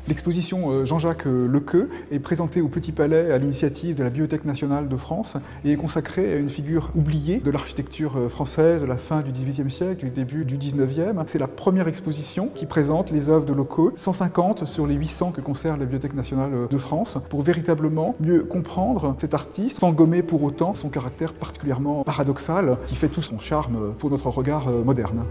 L'exposition Jean-Jacques Lequeux est présentée au Petit Palais à l'initiative de la Bibliothèque nationale de France et est consacrée à une figure oubliée de l'architecture française de la fin du XVIIIe siècle, du début du XIXe. C'est la première exposition qui présente les œuvres de Lequeux, 150 sur les 800 que conserve la Bibliothèque nationale de France, pour véritablement mieux comprendre cet artiste, sans gommer pour autant son caractère particulièrement paradoxal qui fait tout son charme pour notre regard moderne.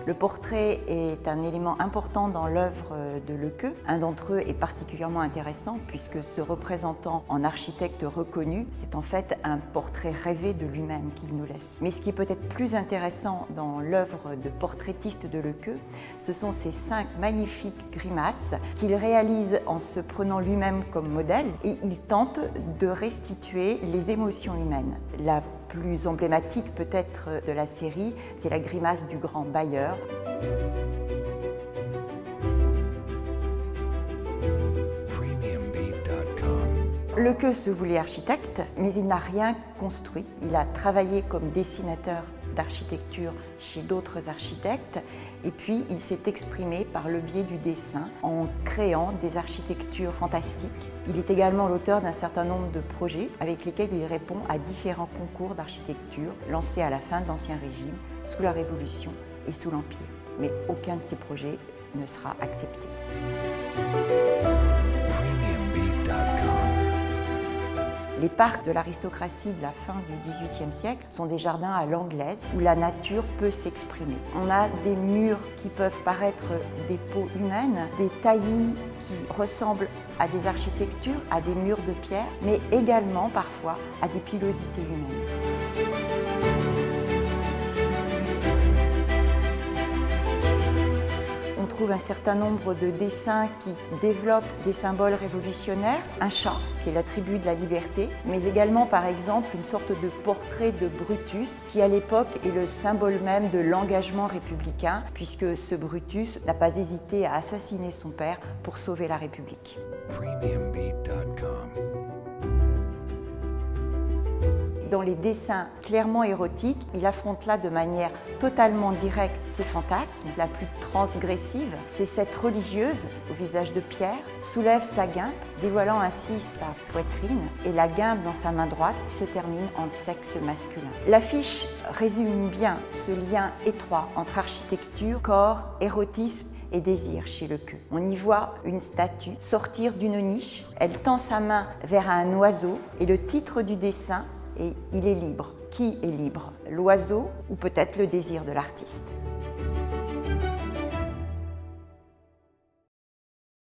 Le portrait est un élément important dans l'œuvre de Lequeux. Un d'entre eux est particulièrement intéressant puisque ce représentant en architecte reconnu, c'est en fait un portrait rêvé de lui-même qu'il nous laisse. Mais ce qui est peut-être plus intéressant dans l'œuvre de portraitiste de Lequeux, ce sont ces 5 magnifiques grimaces qu'il réalise en se prenant lui-même comme modèle et il tente de restituer les émotions humaines. La plus emblématique peut-être de la série, c'est la grimace du grand bailleur. Lequeux se voulait architecte, mais il n'a rien construit. Il a travaillé comme dessinateur d'architecture chez d'autres architectes et puis il s'est exprimé par le biais du dessin en créant des architectures fantastiques. Il est également l'auteur d'un certain nombre de projets avec lesquels il répond à différents concours d'architecture lancés à la fin de l'Ancien Régime, sous la Révolution et sous l'Empire. Mais aucun de ces projets ne sera accepté. Les parcs de l'aristocratie de la fin du XVIIIe siècle sont des jardins à l'anglaise où la nature peut s'exprimer. On a des murs qui peuvent paraître des peaux humaines, des taillis qui ressemblent à des architectures, à des murs de pierre, mais également parfois à des pilosités humaines. On trouve un certain nombre de dessins qui développent des symboles révolutionnaires, un chat qui est l'attribut de la liberté, mais également par exemple une sorte de portrait de Brutus qui à l'époque est le symbole même de l'engagement républicain puisque ce Brutus n'a pas hésité à assassiner son père pour sauver la République. Dans les dessins clairement érotiques, il affronte là de manière totalement directe ses fantasmes. La plus transgressive, c'est cette religieuse au visage de pierre, soulève sa guimpe, dévoilant ainsi sa poitrine, et la guimpe dans sa main droite se termine en sexe masculin. L'affiche résume bien ce lien étroit entre architecture, corps, érotisme et désir chez Lequeux. On y voit une statue sortir d'une niche, elle tend sa main vers un oiseau et le titre du dessin est « Il est libre ». Qui est libre? L'oiseau ou peut-être le désir de l'artiste?